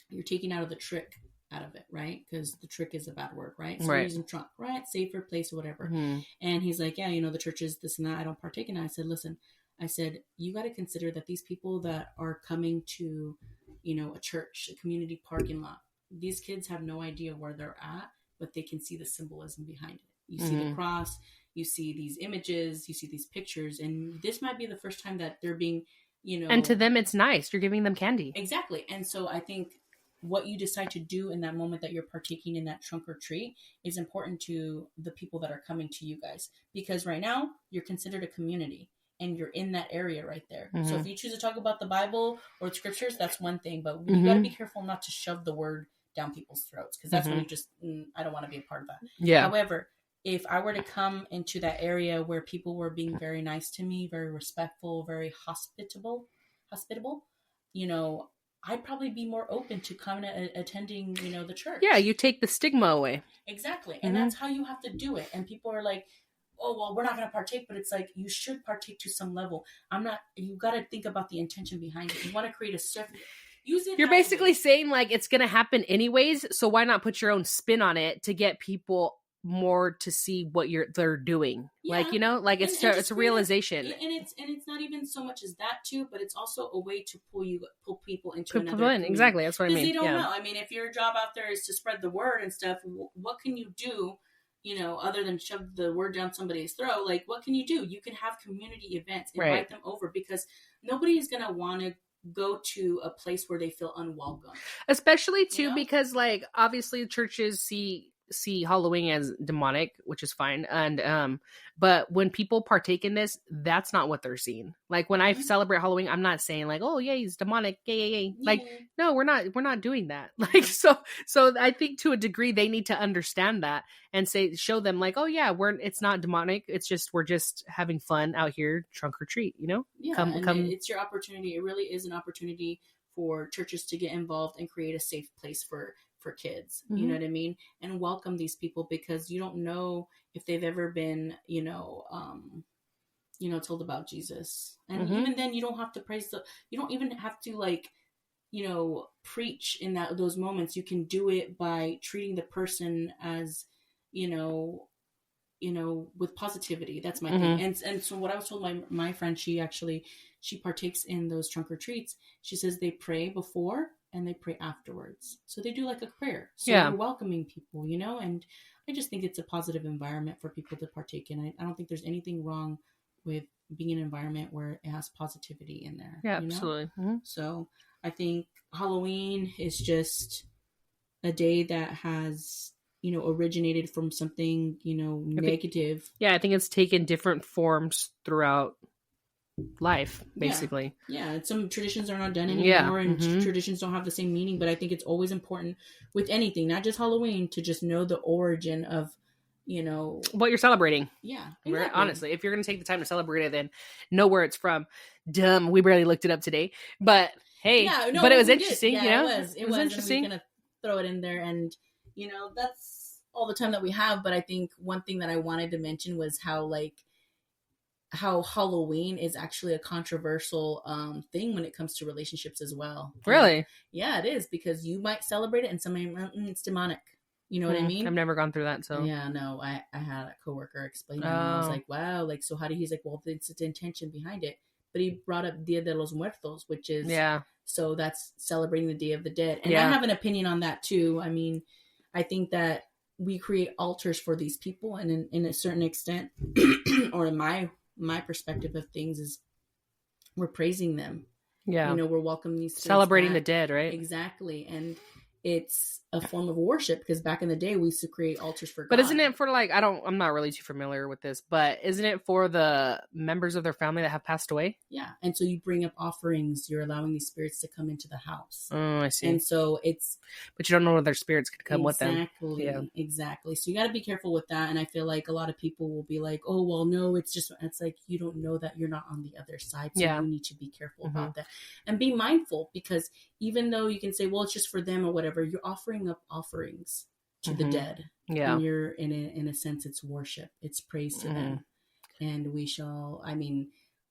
You're taking out of the trick out of it, right? Because the trick is a bad word, right? So we're using trunk, right? Safer place or whatever. Mm-hmm. And he's like, yeah, the church is this and that. I don't partake in it. I said, listen, I said, you got to consider that these people that are coming to, a church, a community parking lot, these kids have no idea where they're at, but they can see the symbolism behind it. You see the cross, you see these images, you see these pictures, and this might be the first time that they're being, And to them, it's nice. You're giving them candy. Exactly. And so I think what you decide to do in that moment that you're partaking in that trunk or treat is important to the people that are coming to you guys. Because right now, you're considered a community. And you're in that area right there. So if you choose to talk about the Bible or the scriptures, that's one thing. But you got to be careful not to shove the word down people's throats. Because that's when you just, I don't want to be a part of that. Yeah. However, if I were to come into that area where people were being very nice to me, very respectful, very hospitable, I'd probably be more open to coming and attending, the church. Yeah, you take the stigma away. Exactly. And that's how you have to do it. And people are like, oh, well, we're not going to partake, but it's like, you should partake to some level. You got to think about the intention behind it. You want to create a circle. Use it. You're basically saying like, it's going to happen anyways. So why not put your own spin on it to get people more to see what they're doing? Yeah. Like, it's a realization. And it's not even so much as that too, but it's also a way to pull people into another community. Exactly. That's what I mean. They don't know. I mean, if your job out there is to spread the word and stuff, what can you do? Other than shove the word down somebody's throat, like, what can you do? You can have community events, invite them over, because nobody is going to want to go to a place where they feel unwelcome. Especially too, because like, obviously churches see Halloween as demonic, which is fine. And, but when people partake in this, that's not what they're seeing. Like when I celebrate Halloween, I'm not saying like, oh yeah, he's demonic. Yay. Like, no, we're not doing that. Like, so I think to a degree they need to understand that and show them like, oh yeah, it's not demonic. It's just, we're just having fun out here, trunk or treat, Yeah. Come. It's your opportunity. It really is an opportunity for churches to get involved and create a safe place for kids, you know what I mean? And welcome these people, because you don't know if they've ever been, told about Jesus. And even then you don't have to you don't even have to like, preach in those moments. You can do it by treating the person as, with positivity. That's my thing. And so what I was told my friend, she partakes in those trunk or treats. She says they pray before and they pray afterwards. So they do like a prayer. So you're welcoming people, and I just think it's a positive environment for people to partake in. I don't think there's anything wrong with being in an environment where it has positivity in there. Yeah, absolutely. So I think Halloween is just a day that has, originated from something, negative. I think it's taken different forms throughout life, basically. Yeah. Some traditions are not done anymore, and traditions don't have the same meaning, but I think it's always important with anything, not just Halloween, to just know the origin of, what you're celebrating. Yeah, exactly. Honestly, if you're going to take the time to celebrate it, then know where it's from. Dumb, we barely looked it up today, but hey, but it was interesting. It was interesting. We're gonna throw it in there, and that's all the time that we have. But I think one thing that I wanted to mention was how Halloween is actually a controversial thing when it comes to relationships as well. Really? Yeah, it is, because you might celebrate it and somebody, it's demonic. You know what I mean? I've never gone through that, so. Yeah, no, I had a coworker explain it, and I was like, wow, like, so how do he's like, well, it's the intention behind it. But he brought up Dia de los Muertos, which is, so that's celebrating the Day of the Dead. And I have an opinion on that too. I mean, I think that we create altars for these people, and in a certain extent, or in my perspective of things, is we're praising them. Yeah. We're welcoming these celebrating the dead, right? Exactly. And it's a form of worship, because back in the day we used to create altars for God. But isn't it for like, I'm not really too familiar with this, but isn't it for the members of their family that have passed away? Yeah. And so you bring up offerings, you're allowing these spirits to come into the house. Oh, I see. And so but you don't know whether spirits could come with them. Exactly. So you got to be careful with that. And I feel like a lot of people will be like, oh, well, no, it's like, you don't know that you're not on the other side. So you need to be careful about that and be mindful, because even though you can say, well, it's just for them or whatever, you're offering up offerings to the dead. Yeah. And you're in a sense, it's worship. It's praise to them. And we shall,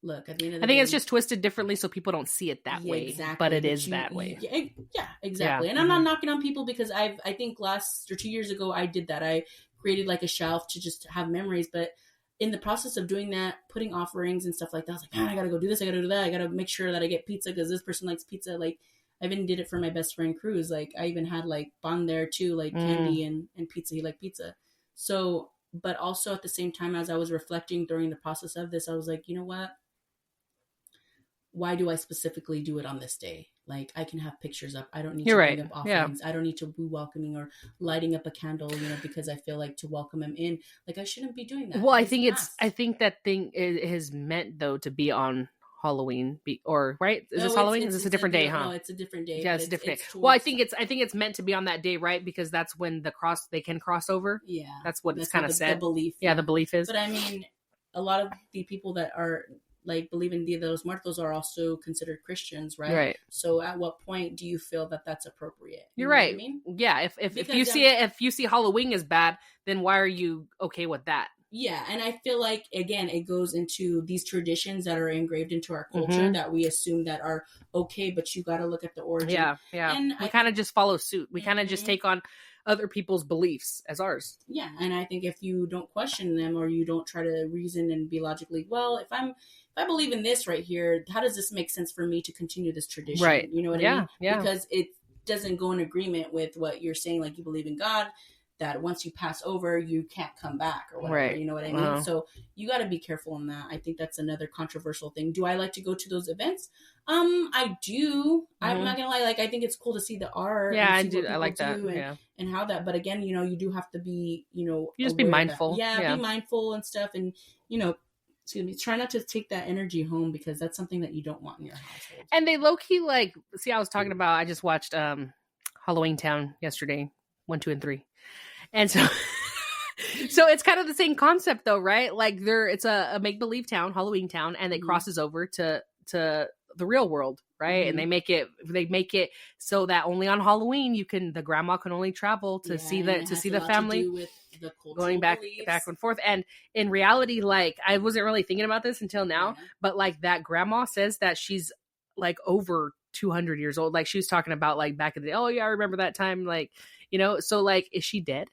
look, at the end of the day, I think it's just twisted differently so people don't see it that way. Exactly. But it is that way. Yeah, exactly. Yeah. And I'm not knocking on people, because I think last or 2 years ago I did that. I created like a shelf to just have memories, but in the process of doing that, putting offerings and stuff like that, I was like, I gotta go do this, I gotta do that, I gotta make sure that I get pizza because this person likes pizza. Like, I even did it for my best friend Cruz. Like, I even had like Bon there too, like candy and pizza. He liked pizza. So, but also at the same time, as I was reflecting during the process of this, I was like, you know what? Why do I specifically do it on this day? Like, I can have pictures up. I don't need to bring up offerings. I don't need to be welcoming or lighting up a candle, because I feel like to welcome him in. Like, I shouldn't be doing that. Well, I think that thing is meant though to be on Halloween, right? Is this Halloween? Is this a different day, huh? No, it's a different day. Yeah, it's a different day. Well, I think it's meant to be on that day, right? Because that's when they can cross over. Yeah, that's what it's kind of said. The belief. Yeah, the belief is. But I mean, a lot of the people that are like believe in Dia de los Muertos are also considered Christians, right? Right. So at what point do you feel that that's appropriate? You're right. What I mean? Yeah. If you see Halloween as bad, then why are you okay with that? Yeah, and I feel like, again, it goes into these traditions that are engraved into our culture that we assume that are okay, but you got to look at the origin. Yeah. And we kind of just follow suit. We kind of just take on other people's beliefs as ours. Yeah, and I think if you don't question them or you don't try to reason and be logically, well, if I believe in this right here, how does this make sense for me to continue this tradition? Right. You know what I mean? Yeah. Because it doesn't go in agreement with what you're saying, like you believe in God, that once you pass over, you can't come back or whatever. Right. You know what I mean? Uh-huh. So you got to be careful in that. I think that's another controversial thing. Do I like to go to those events? I do. I'm not going to lie. Like, I think it's cool to see the art. Yeah, I do. I like that. And how that, but again, you do have to be, you just be mindful. Be mindful and stuff. And, excuse me, try not to take that energy home because that's something that you don't want in your household. And they low-key, like, see, I just watched Halloween Town yesterday, 1, 2, and 3. And so it's kind of the same concept though, right? Like it's a make-believe town, Halloween Town, and it crosses over to the real world, right? And they make it so that only on Halloween the grandma can only travel to see the family with the going back and forth. And in reality, like, I wasn't really thinking about this until now, but like that grandma says that she's like over 200 years old. Like, she was talking about like back in the day. Oh yeah, I remember that time. Like, so like, is she dead?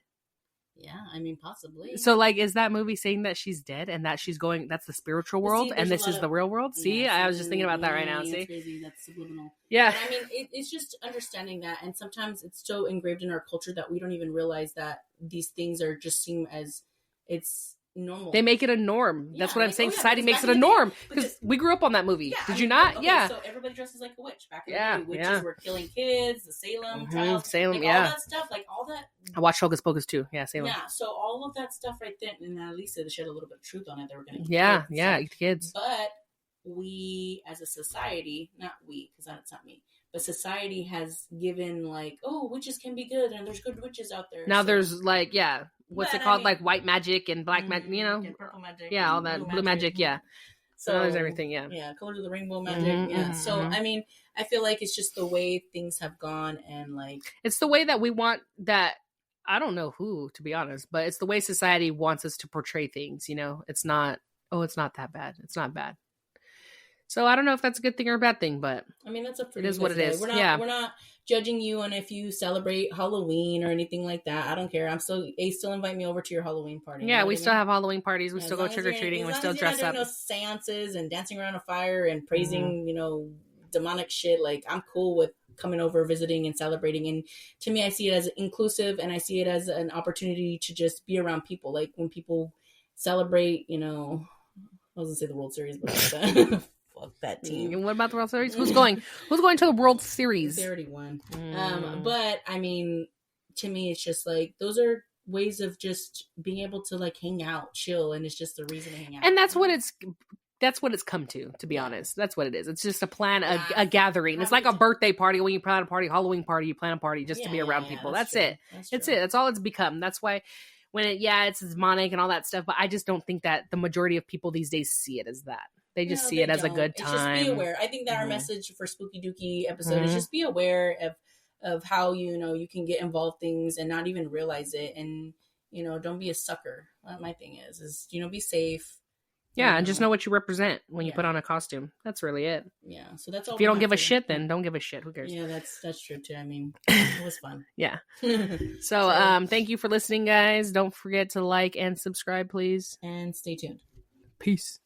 Yeah, I mean, possibly. So, like, is that movie saying that she's dead and that she's going, that's the spiritual world and this is the real world? See, I was just thinking about that right now. See? That's crazy. That's subliminal. Yeah. But, I mean, it's just understanding that. And sometimes it's so engraved in our culture that we don't even realize that these things are just seen as it's normal. They make it a norm. That's what I'm saying. Society makes it a norm because we grew up on that movie. Did you not? Okay, so everybody dresses like a witch back in the day. Witches were killing kids, the Salem trials, Salem, all that stuff, like all that. I watched Hocus Pocus too. Yeah, Salem. Yeah, so all of that stuff right then, and at least they shed a little bit of truth on it. They were going to eat kids. But we, as a society, not we, because that's not me, but society has given like, oh, witches can be good, and there's good witches out there. Now there's like, what's it called? Like white magic and black magic, and purple magic, all that blue magic. So there's everything. Colors of the rainbow magic. So I mean, I feel like it's just the way things have gone, and like it's the way that we want that. I don't know who, to be honest, but it's the way society wants us to portray things. It's not. Oh, it's not that bad. It's not bad. So I don't know if that's a good thing or a bad thing, but I mean, that's up for it is what it is. We're not judging you on if you celebrate Halloween or anything like that. I don't care. Still invite me over to your Halloween party. Yeah, we still have Halloween parties. We still go trick or treating. We still dress up. Seances and dancing around a fire and praising, demonic shit. Like, I'm cool with coming over, visiting, and celebrating. And to me, I see it as inclusive, and I see it as an opportunity to just be around people. Like when people celebrate, I was gonna say the World Series, but fuck that team. What about the World Series? Who's going to the World Series? They already won. But I mean, to me, it's just like those are ways of just being able to like hang out, chill, and it's just a reason to hang out. And that's what it's come to be honest. That's what it is. It's just a gathering. It's like a birthday party. When you plan a party, Halloween party, you plan a party just to be around people. That's it. That's it. That's all it's become. That's why when it's demonic and all that stuff, but I just don't think that the majority of people these days see it as that. They just see it as a good time. It's just be aware. I think that our message for Spooky Dooky episode is just be aware of how, you can get involved things and not even realize it. And, don't be a sucker. What my thing is, be safe. Yeah, and just know what you represent when you put on a costume. That's really it. Yeah, so that's all. If you don't give a shit, then don't give a shit. Who cares? Yeah, that's true too. I mean, it was fun. Yeah. So, thank you for listening, guys. Don't forget to like and subscribe, please. And stay tuned. Peace.